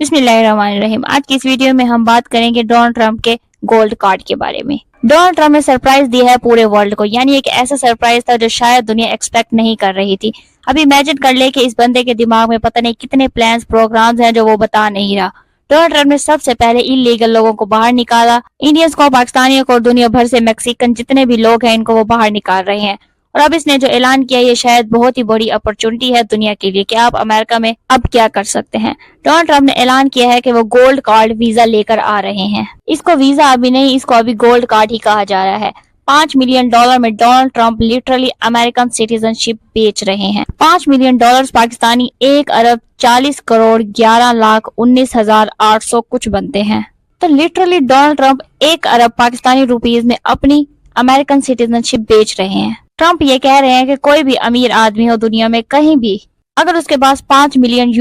बिस्मिल्लाहिर्रहमानिर्रहीम। आज की इस वीडियो में हम बात करेंगे डोनाल्ड ट्रंप के गोल्ड कार्ड के बारे में। डोनाल्ड ट्रंप ने सरप्राइज दिया है पूरे वर्ल्ड को, यानी एक ऐसा सरप्राइज था जो शायद दुनिया एक्सपेक्ट नहीं कर रही थी। अब इमेजिन कर ले कि इस बंदे के दिमाग में पता नहीं कितने प्लान्स प्रोग्राम्स हैं जो वो बता नहीं रहा। डोनाल्ड ट्रंप ने सबसे पहले इलीगल लोगों को बाहर निकाला, इंडियंस को, पाकिस्तानियों को और दुनिया भर से मैक्सिकन जितने भी लोग हैं इनको वो बाहर निकाल रहे हैं। और अब इसने जो ऐलान किया ये शायद बहुत ही बड़ी अपॉर्चुनिटी है दुनिया के लिए कि आप अमेरिका में अब क्या कर सकते हैं। डोनाल्ड ट्रंप ने ऐलान किया है कि वो गोल्ड कार्ड वीजा लेकर आ रहे हैं। इसको वीजा अभी नहीं, इसको अभी गोल्ड कार्ड ही कहा जा रहा है। $5 मिलियन में Donald Trump literally American citizenship बेच रहे हैं। $5 मिलियन पाकिस्तानी 1 अरब 40 करोड़ 11 लाख 19,800 कुछ बनते हैं। तो लिटरली डोनाल्ड ट्रंप 1 अरब पाकिस्तानी रुपीज में अपनी अमेरिकन सिटीजनशिप बेच रहे हैं। ट्रंप ये कह रहे हैं कि कोई भी अमीर आदमी हो दुनिया में कहीं भी, अगर उसके पास $5 मिलियन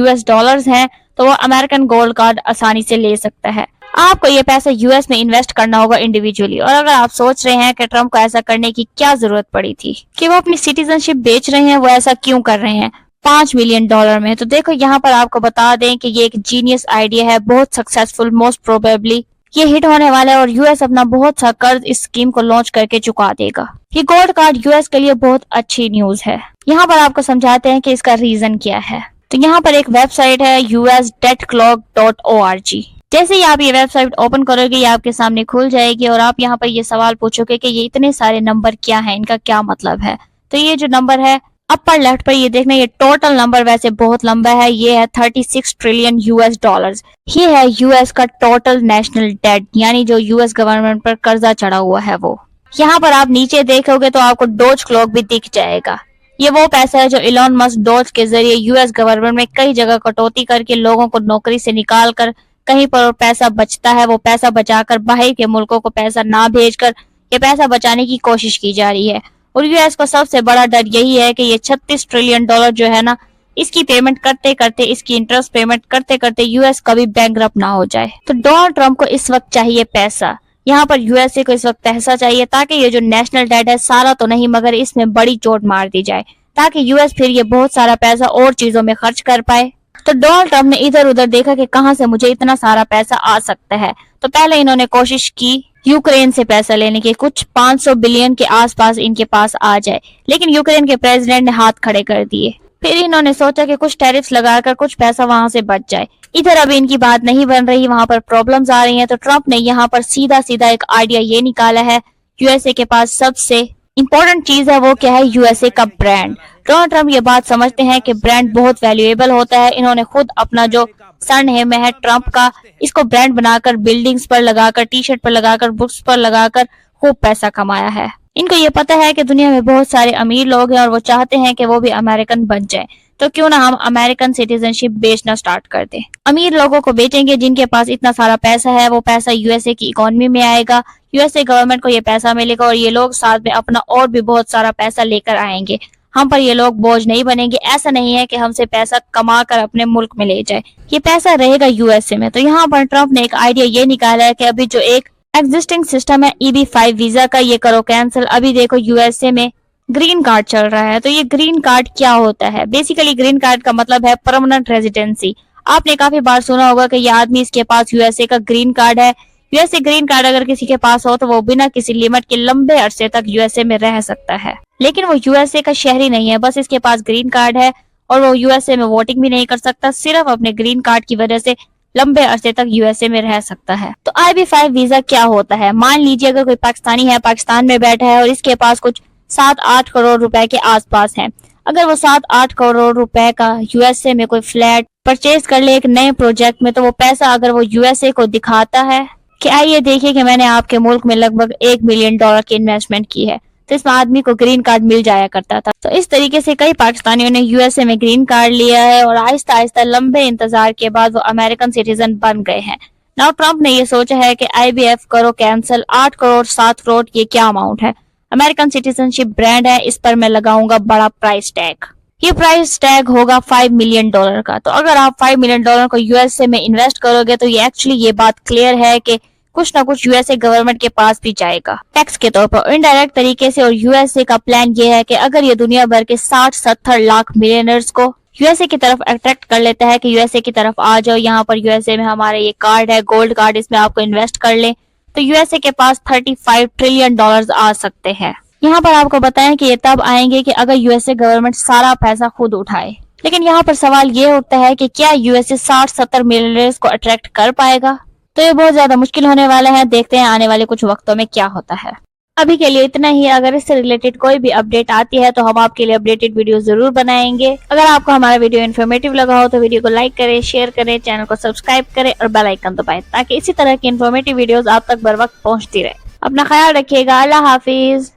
हैं तो वो अमेरिकन गोल्ड कार्ड आसानी से ले सकता है। आपको ये पैसा यूएस में इन्वेस्ट करना होगा इंडिविजुअली। और अगर आप सोच रहे हैं कि ट्रंप को ऐसा करने की क्या जरूरत पड़ी थी कि वो अपनी सिटीजनशिप बेच रहे हैं, वो ऐसा क्यों कर रहे हैं $5 मिलियन में, तो देखो यहाँ पर आपको बता दें कि ये एक जीनियस आइडिया है, बहुत सक्सेसफुल, मोस्ट प्रोबेबली ये हिट होने वाला है और यूएस अपना बहुत सा कर्ज इस स्कीम को लॉन्च करके चुका देगा। ये गोल्ड कार्ड यूएस के लिए बहुत अच्छी न्यूज है। यहाँ पर आपको समझाते हैं कि इसका रीजन क्या है। तो यहाँ पर एक वेबसाइट है usdebtclock.org। जैसे ही आप ये वेबसाइट ओपन करोगे ये आपके सामने खुल जाएगी और आप यहाँ पर ये सवाल पूछोगे कि ये इतने सारे नंबर क्या है, इनका क्या मतलब है। तो ये जो नंबर है अपर लेफ्ट पर ये देखना, ये टोटल नंबर वैसे बहुत लंबा है, ये है 36 ट्रिलियन $। ये है यूएस का टोटल नेशनल डेट, यानी जो यूएस गवर्नमेंट पर कर्जा चढ़ा हुआ है वो। यहाँ पर आप नीचे देखोगे तो आपको डोज क्लॉक भी दिख जाएगा। ये वो पैसा है जो इलॉन मस्क डोज के जरिए यूएस गवर्नमेंट में कई जगह कटौती करके लोगों को नौकरी से निकाल कर कहीं पर पैसा बचता है वो पैसा बचाकर बाहर के मुल्कों को पैसा ना भेजकर ये पैसा बचाने की कोशिश की जा रही है। और यूएस को सबसे बड़ा डर यही है कि ये $36 ट्रिलियन जो है ना, इसकी पेमेंट करते करते, इसकी इंटरेस्ट पेमेंट करते करते यूएस कभी बैंकरप्ट ना हो जाए। तो डोनाल्ड ट्रंप को इस वक्त चाहिए पैसा, यहाँ पर यूएसए को इस वक्त पैसा चाहिए ताकि ये जो नेशनल डेट है, सारा तो नहीं मगर इसमें बड़ी चोट मार दी जाए ताकि यूएस फिर ये बहुत सारा पैसा और चीजों में खर्च कर पाए। तो डोनाल्ड ट्रंप ने इधर उधर देखा कि कहाँ से मुझे इतना सारा पैसा आ सकता है। तो पहले इन्होंने कोशिश की यूक्रेन से पैसा लेने की, कुछ 500 बिलियन के आसपास इनके पास आ जाए, लेकिन यूक्रेन के प्रेसिडेंट ने हाथ खड़े कर दिए। फिर इन्होंने सोचा कि कुछ टैरिफ्स लगाकर कुछ पैसा वहां से बच जाए। इधर अभी इनकी बात नहीं बन रही, वहां पर प्रॉब्लम्स आ रही हैं। तो ट्रंप ने यहाँ पर सीधा सीधा एक आइडिया ये निकाला है, यूएसए के पास सबसे इंपॉर्टेंट चीज है वो क्या है, यूएसए का ब्रांड। डोनाल्ड ट्रंप ये बात समझते हैं कि ब्रांड बहुत वैल्यूएबल होता है। इन्होंने खुद अपना जो सन है ट्रंप का, इसको ब्रांड बनाकर बिल्डिंग्स पर लगाकर, टी शर्ट पर लगाकर, बुक्स पर लगाकर खूब पैसा कमाया है। इनको ये पता है कि दुनिया में बहुत सारे अमीर लोग हैं और वो चाहते हैं कि वो भी अमेरिकन बन जाए। तो क्यों ना हम अमेरिकन सिटीजनशिप बेचना स्टार्ट कर दें। अमीर लोगों को बेचेंगे जिनके पास इतना सारा पैसा है, वो पैसा यूएसए की इकोनॉमी में आएगा, यूएसए गवर्नमेंट को ये पैसा मिलेगा और ये लोग साथ में अपना और भी बहुत सारा पैसा लेकर आएंगे। हम पर ये लोग बोझ नहीं बनेंगे। ऐसा नहीं है कि हमसे पैसा कमा कर अपने मुल्क में ले जाए, ये पैसा रहेगा यूएसए में। तो यहाँ पर ट्रंप ने एक आइडिया ये निकाला है कि अभी जो एक एग्जिस्टिंग सिस्टम है EB-5 वीजा का, ये करो कैंसिल। अभी देखो यूएसए में ग्रीन कार्ड चल रहा है। तो ये ग्रीन कार्ड क्या होता है? बेसिकली ग्रीन कार्ड का मतलब है परमानेंट रेजिडेंसी। आपने काफी बार सुना होगा कि ये आदमी, इसके पास यूएसए का ग्रीन कार्ड है। यूएसए ग्रीन कार्ड अगर किसी के पास हो तो वो बिना किसी लिमिट के लंबे अरसे तक यूएसए में रह सकता है, लेकिन वो यूएसए का शहरी नहीं है, बस इसके पास ग्रीन कार्ड है और वो यूएसए में वोटिंग भी नहीं कर सकता, सिर्फ अपने ग्रीन कार्ड की वजह से लंबे अरसे तक यूएसए में रह सकता है। तो IB-5 वीजा क्या होता है? मान लीजिए अगर कोई पाकिस्तानी है, पाकिस्तान में बैठा है और इसके पास कुछ 7-8 करोड़ रुपए के आसपास है। अगर वो 7-8 करोड़ रुपए का यूएसए में कोई फ्लैट परचेज कर ले एक नए प्रोजेक्ट में, तो वो पैसा अगर वो यूएसए को दिखाता है कि आइए देखिए कि मैंने आपके मुल्क में लगभग $1 मिलियन की इन्वेस्टमेंट की है, तो इसमें आदमी को ग्रीन कार्ड मिल जाया करता था। तो इस तरीके से कई पाकिस्तानियों ने यूएसए में ग्रीन कार्ड लिया है और आहिस्ता आहिस्ता लंबे इंतजार के बाद वो अमेरिकन सिटीजन बन गए हैं। नाउ ट्रंप ने ये सोचा है कि IBF करो कैंसिल, 8 करोड़ 7 करोड़ ये क्या अमाउंट है? अमेरिकन सिटीजनशिप ब्रांड है, इस पर मैं लगाऊंगा बड़ा प्राइस टैग। ये प्राइस टैग होगा $5 मिलियन का। तो अगर आप $5 मिलियन को यूएसए में इन्वेस्ट करोगे तो ये एक्चुअली ये बात क्लियर है कि कुछ ना कुछ यूएसए गवर्नमेंट के पास भी जाएगा टैक्स के तौर पर, इनडायरेक्ट तरीके से। और यूएसए का प्लान ये है कि अगर ये दुनिया भर के 60-70 लाख मिलियनर्स को यूएसए की तरफ अट्रैक्ट कर लेता है कि यूएसए की तरफ आ जाओ, यहाँ पर यूएसए में हमारे ये कार्ड है, गोल्ड कार्ड, इसमें आपको इन्वेस्ट कर ले, तो यूएसए के पास 35 ट्रिलियन डॉलर्स आ सकते हैं। यहाँ पर आपको बताएं कि ये तब आएंगे कि अगर यूएसए गवर्नमेंट सारा पैसा खुद उठाए। लेकिन यहाँ पर सवाल ये उठता है कि क्या यूएसए 60-70 मिलियनर्स को अट्रैक्ट कर पाएगा? तो ये बहुत ज्यादा मुश्किल होने वाला है। देखते हैं आने वाले कुछ वक्तों में क्या होता है। अभी के लिए इतना ही। अगर इससे रिलेटेड कोई भी अपडेट आती है तो हम आपके लिए अपडेटेड वीडियो जरूर बनाएंगे। अगर आपको हमारा वीडियो इन्फॉर्मेटिव लगा हो तो वीडियो को लाइक करें, शेयर करें, चैनल को सब्सक्राइब करें और बेल आइकन दबाएं ताकि इसी तरह की इन्फॉर्मेटिव वीडियोस आप तक बर वक्त पहुंचती रहे। अपना ख्याल रखिएगा। अल्लाह हाफिज।